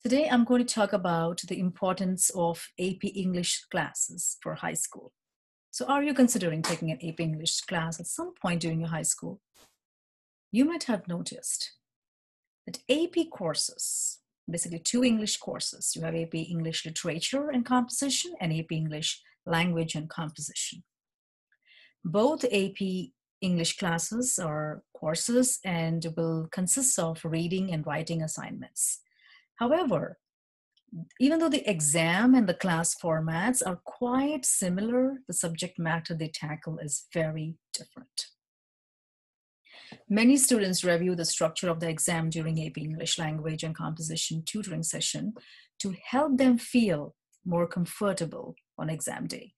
Today, I'm going to talk about the importance of AP English classes for high school. So, are you considering taking an AP English class at some point during your high school? You might have noticed that AP courses, basically two English courses, you have AP English Literature and Composition and AP English Language and Composition. Both AP English classes are courses and will consist of reading and writing assignments. However, even though the exam and the class formats are quite similar, the subject matter they tackle is very different. Many students review the structure of the exam during AP English Language and Composition tutoring session to help them feel more comfortable on exam day.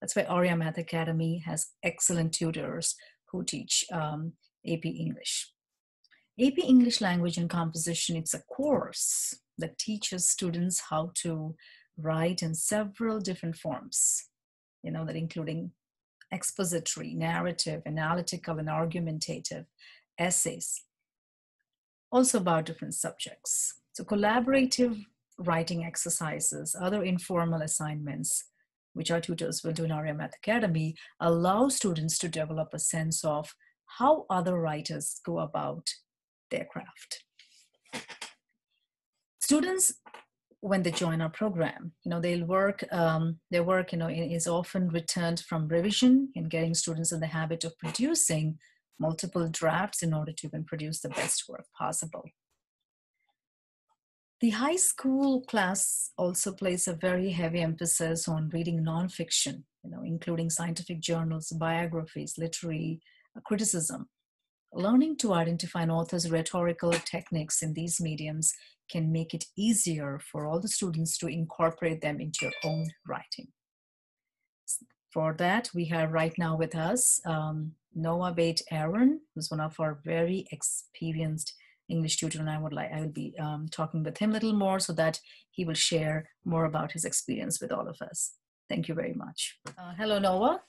That's why Arya Math Academy has excellent tutors who teach AP English. AP English Language and Composition, it's a course that teaches students how to write in several different forms, that including expository, narrative, analytical, and argumentative essays, also about different subjects. So collaborative writing exercises, other informal assignments, which our tutors will do in Arya Math Academy, allow students to develop a sense of how other writers go about their craft. Students, when they join our program, they'll work. Their work, is often returned from revision in getting students in the habit of producing multiple drafts in order to even produce the best work possible. The high school class also places a very heavy emphasis on reading nonfiction, including scientific journals, biographies, literary criticism. Learning to identify an author's rhetorical techniques in these mediums can make it easier for all the students to incorporate them into your own writing. For that, we have right now with us Noah Beit-Aharon, who's one of our very experienced English tutor, and I will be talking with him a little more so that he will share more about his experience with all of us. Thank you very much. Hello, Noah.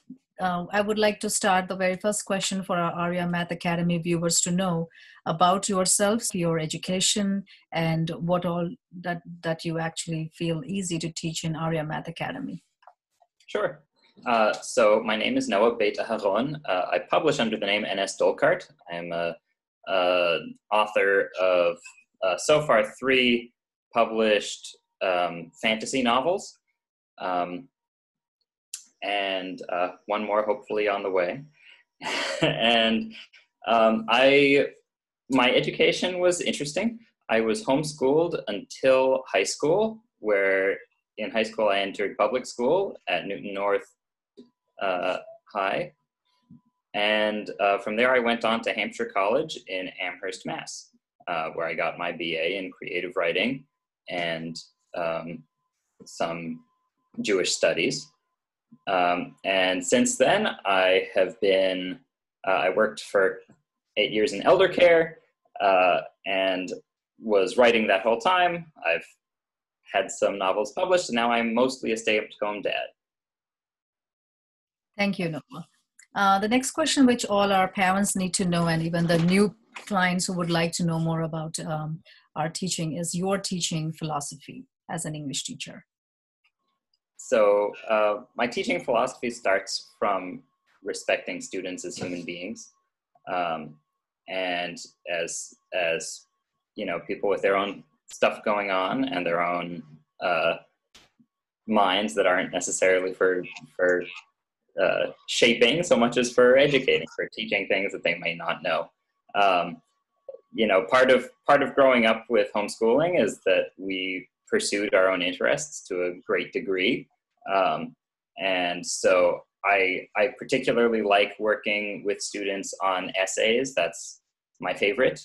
I would like to start the very first question for our Arya Math Academy viewers to know about yourself, your education, and what all that you actually feel easy to teach in Arya Math Academy. Sure. So my name is Noah Beit-Aharon. I publish under the name NS Dolkart. I'm an author of so far 3 published fantasy novels. And one more hopefully on the way. And my education was interesting. I was homeschooled until high school, where in high school I entered public school at Newton North High. And from there I went on to Hampshire College in Amherst, Mass, where I got my BA in creative writing and some Jewish studies. And since then, I have been, I worked for 8 years in elder care and was writing that whole time. I've had some novels published, and now I'm mostly a stay-at-home dad. Thank you, Noah. The next question, which all our parents need to know, and even the new clients who would like to know more about our teaching, is your teaching philosophy as an English teacher. So my teaching philosophy starts from respecting students as human beings, and as people with their own stuff going on and their own minds that aren't necessarily for shaping so much as for educating, for teaching things that they may not know. Part of growing up with homeschooling is that we pursued our own interests to a great degree. And so I particularly like working with students on essays. That's my favorite,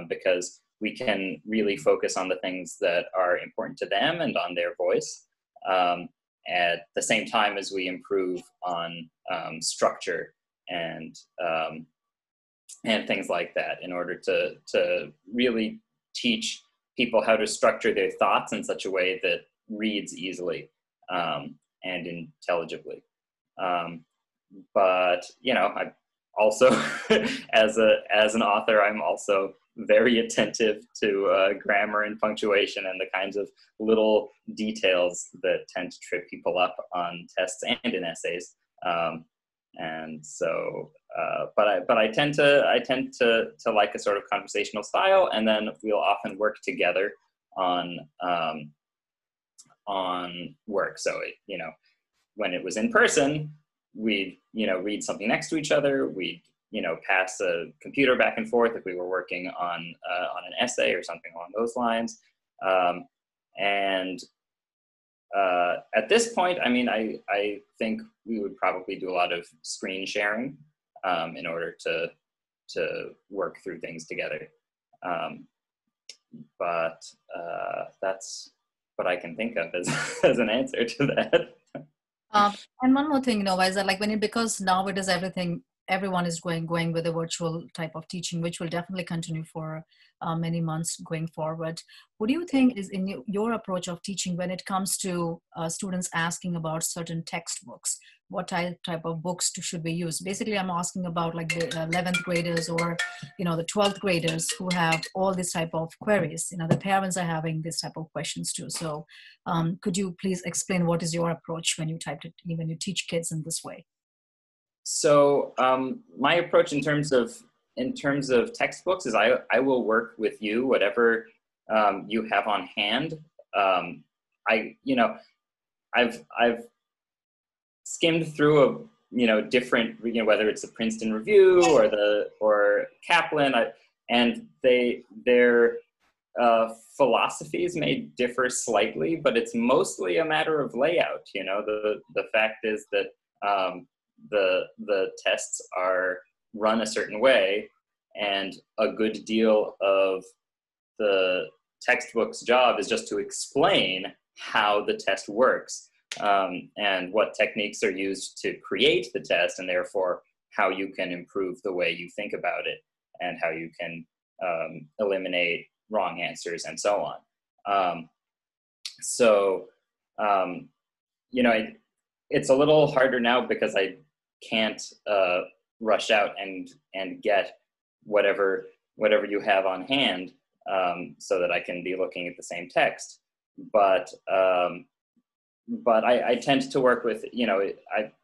because we can really focus on the things that are important to them and on their voice, at the same time as we improve on structure and things like that, in order to really teach people how to structure their thoughts in such a way that reads easily and intelligibly. But I also, as an author, I'm also very attentive to grammar and punctuation and the kinds of little details that tend to trip people up on tests and in essays. And so, but I tend to like a sort of conversational style, and then we'll often work together on work. So when it was in person, we'd read something next to each other. We'd pass a computer back and forth if we were working on an essay or something along those lines. At this point, I mean, I think we would probably do a lot of screen sharing in order to work through things together. But that's what I can think of as an answer to that. And one more thing, is that because now it is everyone is going with a virtual type of teaching, which will definitely continue for many months going forward. What do you think is in your approach of teaching when it comes to students asking about certain textbooks? What type of books should we use? Basically, I'm asking about the 11th graders or, the 12th graders who have all this type of queries. The parents are having this type of questions too. So could you please explain what is your approach when you teach kids in this way? So my approach in terms of textbooks is I will work with you, whatever you have on hand. I've skimmed through different, whether it's the Princeton Review or Kaplan, and their philosophies may differ slightly, but it's mostly a matter of layout. The fact is that the tests are run a certain way, and a good deal of the textbook's job is just to explain how the test works, and what techniques are used to create the test, and therefore how you can improve the way you think about it, and how you can eliminate wrong answers and so on. It's a little harder now because I can't rush out and get whatever you have on hand, so that I can be looking at the same text. But I tend to work with,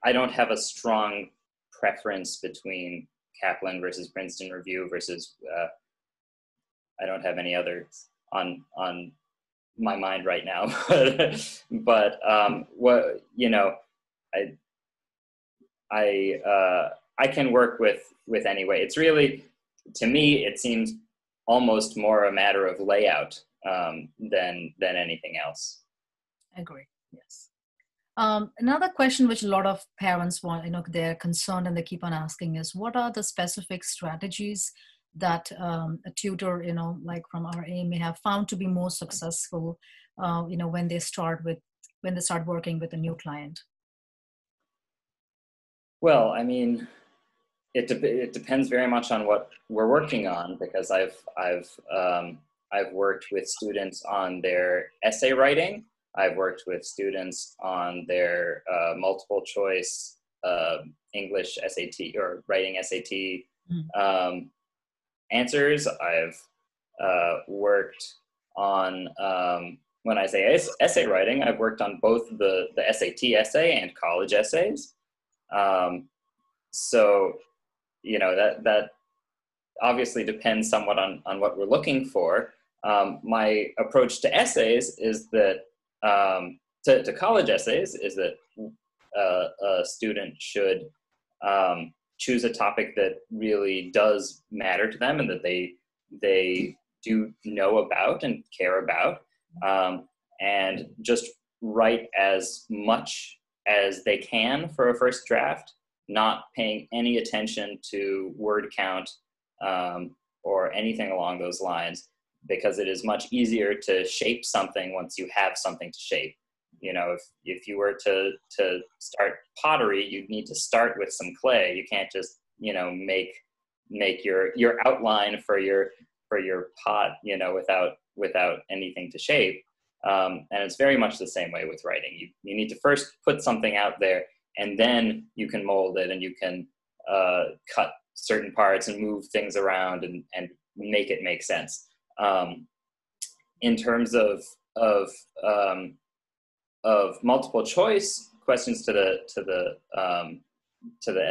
I don't have a strong preference between Kaplan versus Princeton Review versus, I don't have any others on my mind right now. But I can work with any way. It's really, to me, it seems almost more a matter of layout than anything else. I agree. Yes. Another question which a lot of parents want, they're concerned and they keep on asking is, what are the specific strategies that a tutor, from RA may have found to be more successful, when they start working with a new client? Well, I mean, it depends very much on what we're working on, because I've worked with students on their essay writing. I've worked with students on their multiple choice English SAT or writing SAT answers. I've worked on, when I say essay writing, I've worked on both the SAT essay and college essays. So, that obviously depends somewhat on what we're looking for. My approach to essays is that, to college essays, is that a student should choose a topic that really does matter to them and that they do know about and care about, and just write as much as they can for a first draft, not paying any attention to word count or anything along those lines, because it is much easier to shape something once you have something to shape. If you were to start pottery, you'd need to start with some clay. You can't just, make your outline for your pot, without anything to shape. And it's very much the same way with writing. You need to first put something out there, and then you can mold it, and you can cut certain parts and move things around and make it make sense. In terms of multiple choice questions to the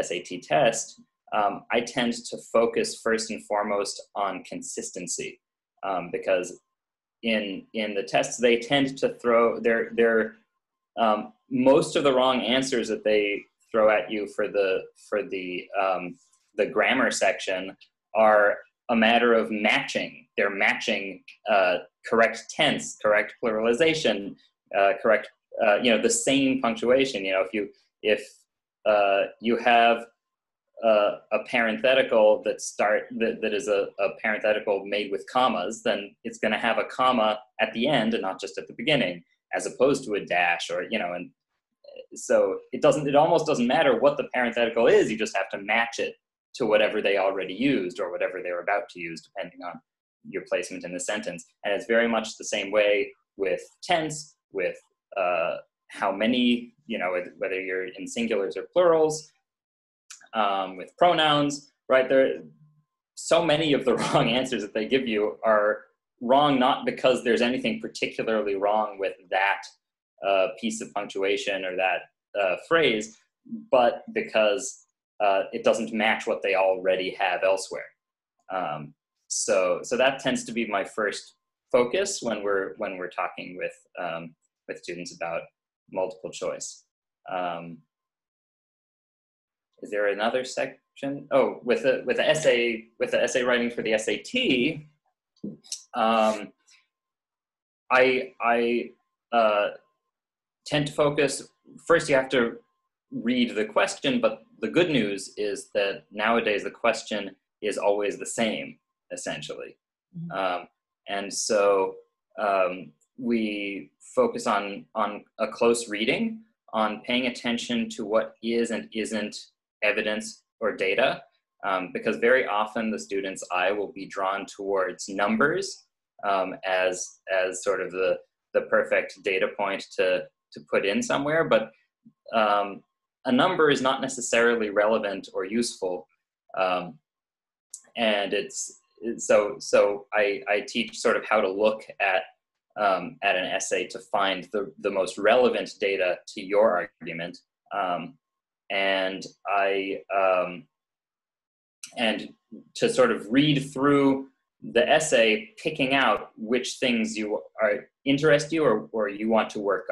SAT test, I tend to focus first and foremost on consistency, because in the tests they tend to throw their most of the wrong answers that they throw at you for the grammar section are a matter of matching. They're matching correct tense, correct pluralization, correct the same punctuation. If you have a parenthetical that is a parenthetical made with commas, then it's going to have a comma at the end and not just at the beginning, as opposed to a dash, or and so it almost doesn't matter what the parenthetical is. You just have to match it to whatever they already used or whatever they were about to use, depending on your placement in the sentence. And it's very much the same way with tense, with how many, whether you're in singulars or plurals, with pronouns, right? So many of the wrong answers that they give you are wrong, not because there's anything particularly wrong with that piece of punctuation or that phrase, but because it doesn't match what they already have elsewhere. So that tends to be my first focus when we're talking with students about multiple choice. Is there another section? Oh, with the essay writing for the SAT, I tend to focus. First, you have to read the question, but the good news is that nowadays the question is always the same, essentially. Mm-hmm. And so we focus on a close reading, on paying attention to what is and isn't evidence or data, because very often the student's eye will be drawn towards numbers as sort of the perfect data point to put in somewhere, but a number is not necessarily relevant or useful, and so I teach sort of how to look at an essay to find the most relevant data to your argument, and and to sort of read through the essay, picking out which things interest you or you want to work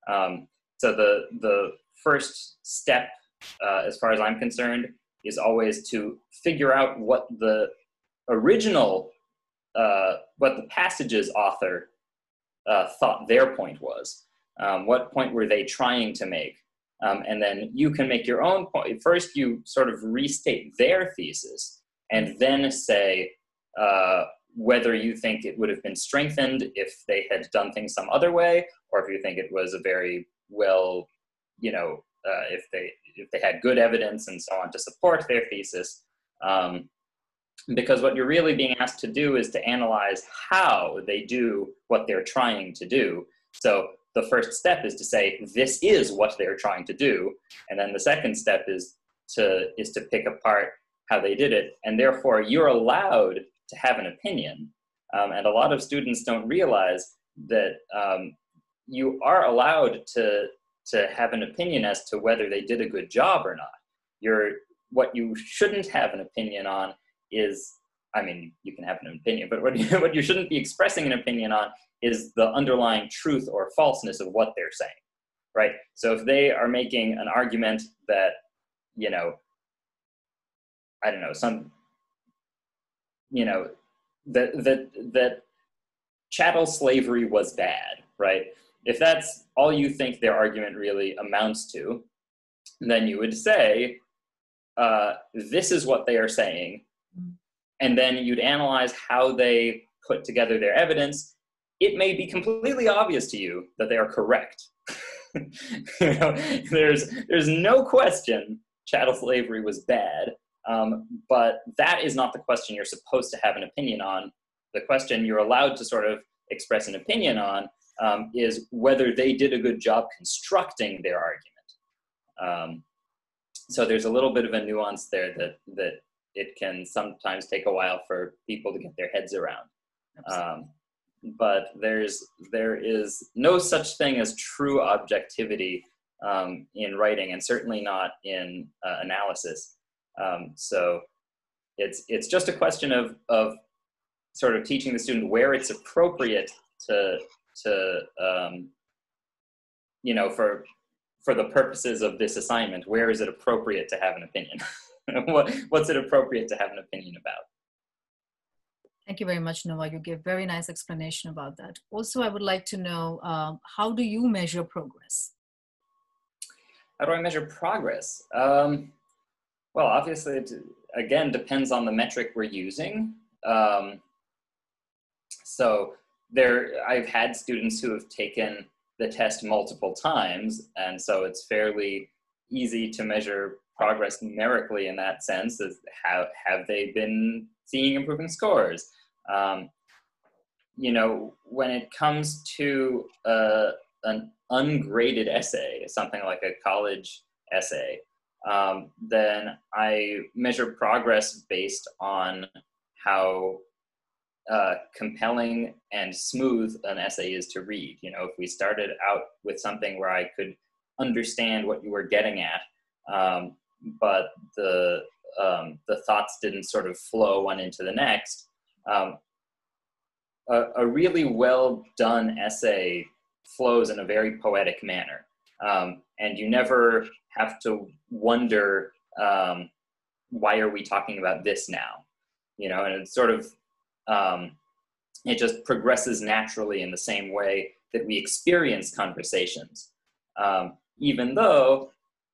on. So the first step, as far as I'm concerned, is always to figure out what the original, what the passage's author thought their point was. What point were they trying to make? And then you can make your own point. First, you sort of restate their thesis, and then say whether you think it would have been strengthened if they had done things some other way, or if you think it was a very well, if they had good evidence and so on to support their thesis. Because what you're really being asked to do is to analyze how they do what they're trying to do. So the first step is to say, this is what they're trying to do. And then the second step is to pick apart how they did it. And therefore, you're allowed to have an opinion. And a lot of students don't realize that you are allowed to have an opinion as to whether they did a good job or not. What you shouldn't have an opinion on is, you can have an opinion, but what you shouldn't be expressing an opinion on is the underlying truth or falseness of what they're saying, right? So if they are making an argument that, that chattel slavery was bad, right? If that's all you think their argument really amounts to, then you would say, this is what they are saying. And then you'd analyze how they put together their evidence. It may be completely obvious to you that they are correct. There's no question chattel slavery was bad, but that is not the question you're supposed to have an opinion on. The question you're allowed to sort of express an opinion on is whether they did a good job constructing their argument. So there's a little bit of a nuance there that it can sometimes take a while for people to get their heads around. Absolutely. But there is no such thing as true objectivity in writing, and certainly not in analysis. So it's just a question of sort of teaching the student where it's appropriate to you know, for the purposes of this assignment, where is it appropriate to have an opinion? What's it appropriate to have an opinion about? Thank you very much, Noah. You gave very nice explanation about that. Also, I would like to know, how do you measure progress? How do I measure progress? Well, obviously, it again depends on the metric we're using. So I've had students who have taken the test multiple times, and so it's fairly easy to measure progress numerically in that sense. Is have they been seeing improving scores? You know, when it comes to an ungraded essay, something like a college essay, then I measure progress based on how compelling and smooth an essay is to read. You know, if we started out with something where I could understand what you were getting at, but the thoughts didn't sort of flow one into the next, a really well done essay flows in a very poetic manner. And you never have to wonder, why are we talking about this now? You know, and it's sort of, it just progresses naturally in the same way that we experience conversations. Even though,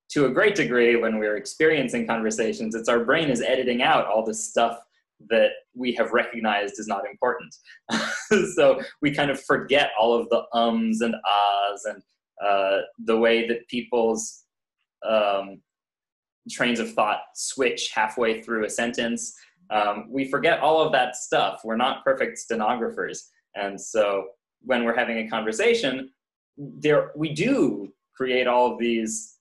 to a great degree, when we're experiencing conversations, it's our brain is editing out all this stuff that we have recognized is not important. So we kind of forget all of the ums and ahs and the way that people's trains of thought switch halfway through a sentence. We forget all of that stuff. We're not perfect stenographers. And so when we're having a conversation, we do create all of these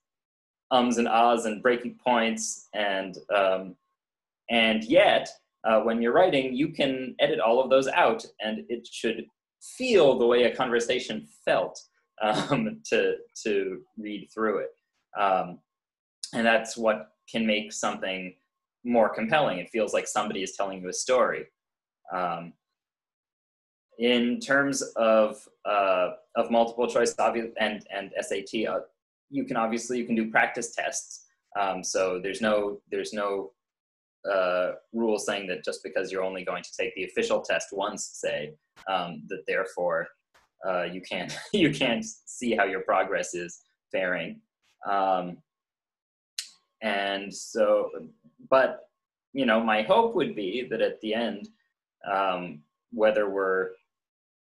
ums and ahs and breaking points, and yet when you're writing, you can edit all of those out, and it should feel the way a conversation felt to read through it. And that's what can make something more compelling. It feels like somebody is telling you a story. In terms of multiple choice and SAT, you can do practice tests. So there's no rule saying that just because you're only going to take the official test once, say, that therefore you can't see how your progress is faring. And so, but you know, my hope would be that at the end, whether we're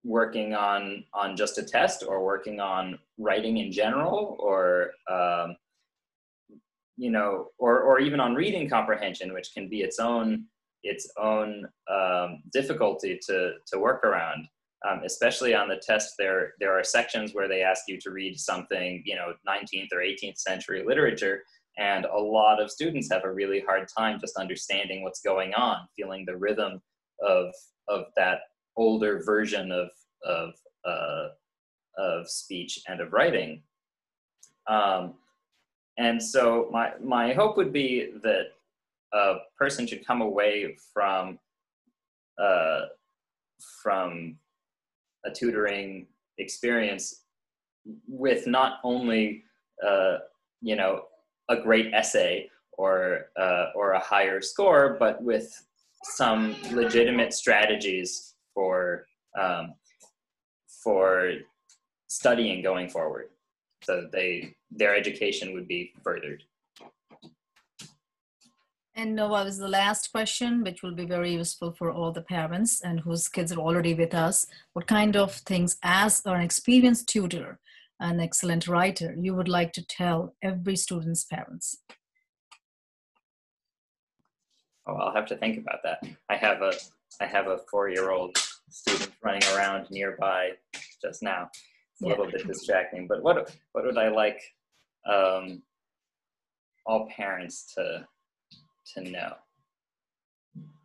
working on just a test or working on writing in general, or you know, or even on reading comprehension, which can be its own difficulty to work around. Especially on the test, there are sections where they ask you to read something, you know, 19th or 18th century literature, and a lot of students have a really hard time just understanding what's going on, feeling the rhythm of that older version of speech and of writing. And so my hope would be that a person should come away from a tutoring experience with not only you know, a great essay or a higher score, but with some legitimate strategies for studying going forward, so their education would be furthered. And Noah, is the last question, which will be very useful for all the parents and whose kids are already with us. What kind of things, as an experienced tutor, an excellent writer, you would like to tell every student's parents? Oh, I'll have to think about that. I have a 4-year-old student running around nearby just now. It's a little bit distracting, but what would I like all parents to know?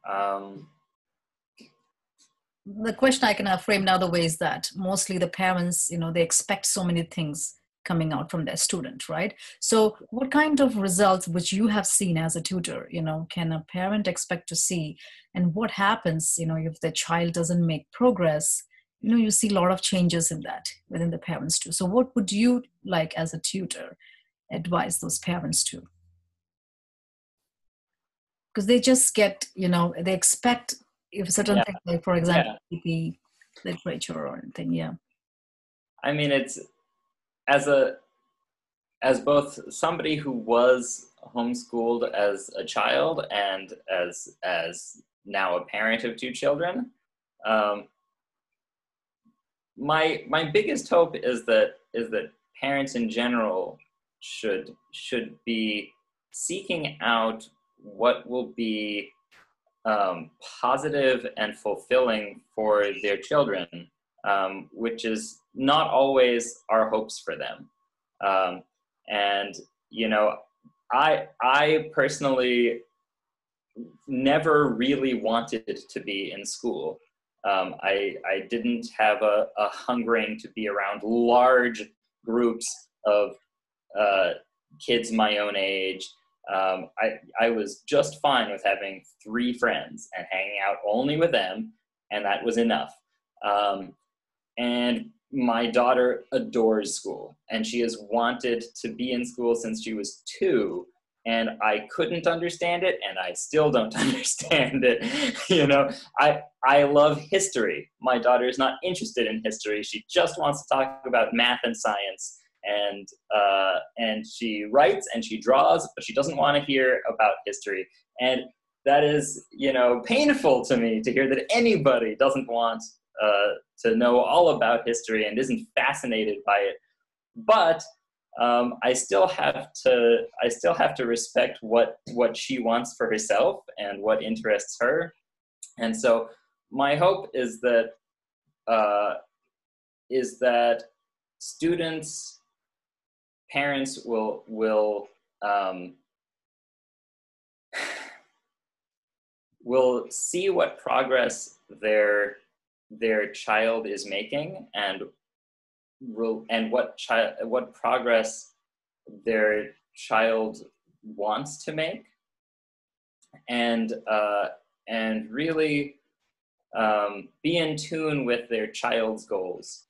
Um, The question I can frame another way is that mostly the parents, they expect so many things coming out from their student, right? So what kind of results which you have seen as a tutor, can a parent expect to see? And what happens, if the child doesn't make progress? You see a lot of changes in that within the parents too. So what would you, like as a tutor, advise those parents to? Because they just get, they expect if certain yeah, things, like for example, yeah. PP literature or anything. Yeah. I mean, it's as a as both somebody who was homeschooled as a child and as now a parent of two children. Um, my biggest hope is that parents in general should be seeking out what will be positive and fulfilling for their children, which is not always our hopes for them. And I personally never really wanted to be in school. I didn't have a hungering to be around large groups of uh, kids my own age. I was just fine with having 3 friends and hanging out only with them, and that was enough. And my daughter adores school, and she has wanted to be in school since she was 2, and I couldn't understand it, and I still don't understand it. I love history. My daughter is not interested in history. She just wants to talk about math and science, and she writes and she draws, but she doesn't want to hear about history. And that is, painful to me to hear that anybody doesn't want to know all about history and isn't fascinated by it. But I still have to respect what she wants for herself and what interests her. And so my hope is that students, parents will see what progress their child is making, and what progress their child wants to make, and really be in tune with their child's goals,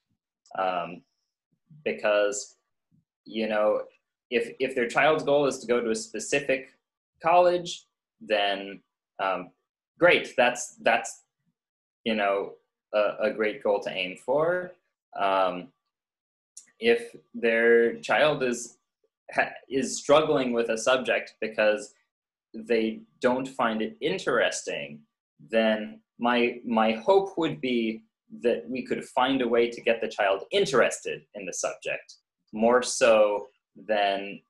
because if their child's goal is to go to a specific college, then great. That's a great goal to aim for. If their child is struggling with a subject because they don't find it interesting, then my hope would be that we could find a way to get the child interested in the subject, more so than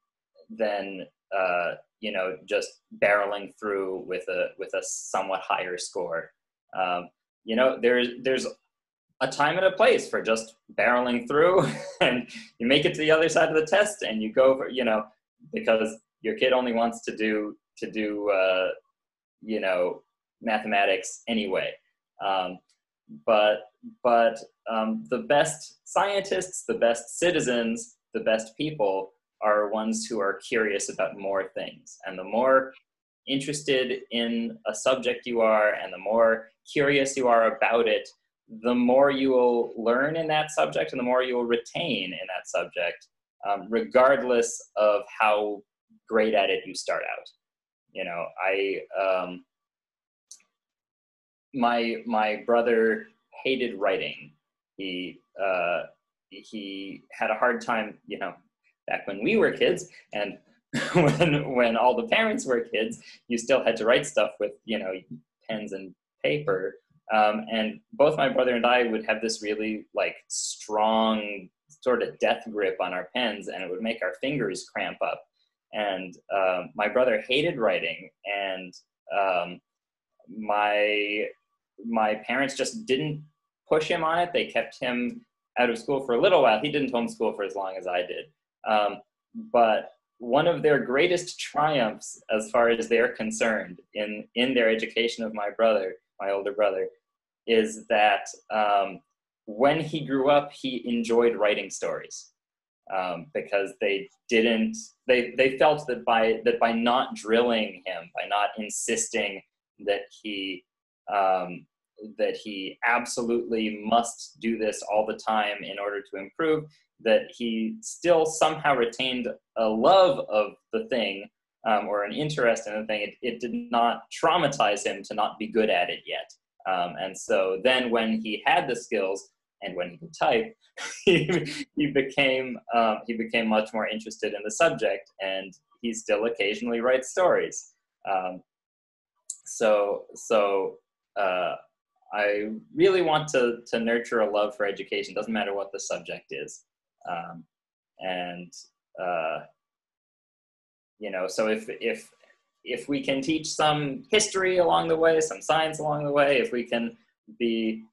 just barreling through with a somewhat higher score. There's a time and a place for just barreling through, and you make it to the other side of the test, and you go for, because your kid only wants to do mathematics anyway. But the best scientists, the best citizens, the best people are ones who are curious about more things. And the more interested in a subject you are, and the more curious you are about it, the more you will learn in that subject, and the more you will retain in that subject, regardless of how great at it you start out. My brother hated writing. He had a hard time, back when we were kids, and when all the parents were kids, you still had to write stuff with, pens and paper. And both my brother and I would have this really strong sort of death grip on our pens, and it would make our fingers cramp up. And my brother hated writing, and my parents just didn't push him on it. They kept him out of school for a little while. He didn't homeschool for as long as I did. But one of their greatest triumphs, as far as they're concerned, in their education of my older brother, is that when he grew up, he enjoyed writing stories, because they felt that by not drilling him, by not insisting that he absolutely must do this all the time in order to improve, that he still somehow retained a love of the thing, or an interest in the thing. It did not traumatize him to not be good at it yet. And so then when he had the skills and when he could type, he became much more interested in the subject, and he still occasionally writes stories. I really want to nurture a love for education. Doesn't matter what the subject is. So if we can teach some history along the way, some science along the way, if we can be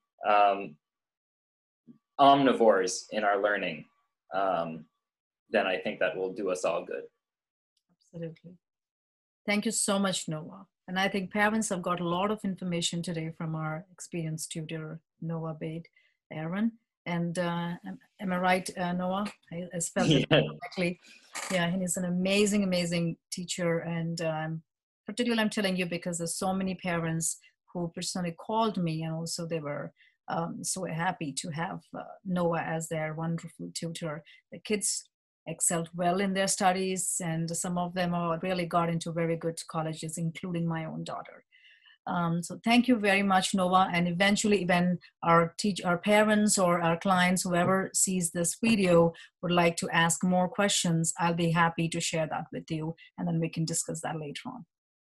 omnivores in our learning, then I think that will do us all good. Absolutely. Thank you so much, Noah. And I think parents have got a lot of information today from our experienced tutor, Noah Beit-Aharon. And am I right, Noah? I spelled it correctly. Yeah, and he's an amazing, amazing teacher. And particularly I'm telling you because there's so many parents who personally called me, and also they were so happy to have Noah as their wonderful tutor. The kids excelled well in their studies, and some of them really got into very good colleges, including my own daughter. So thank you very much, Noah. And eventually when our parents or our clients, whoever sees this video, would like to ask more questions, I'll be happy to share that with you, and then we can discuss that later on.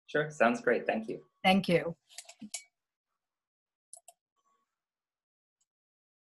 Sure, sounds great. Thank you. Thank you.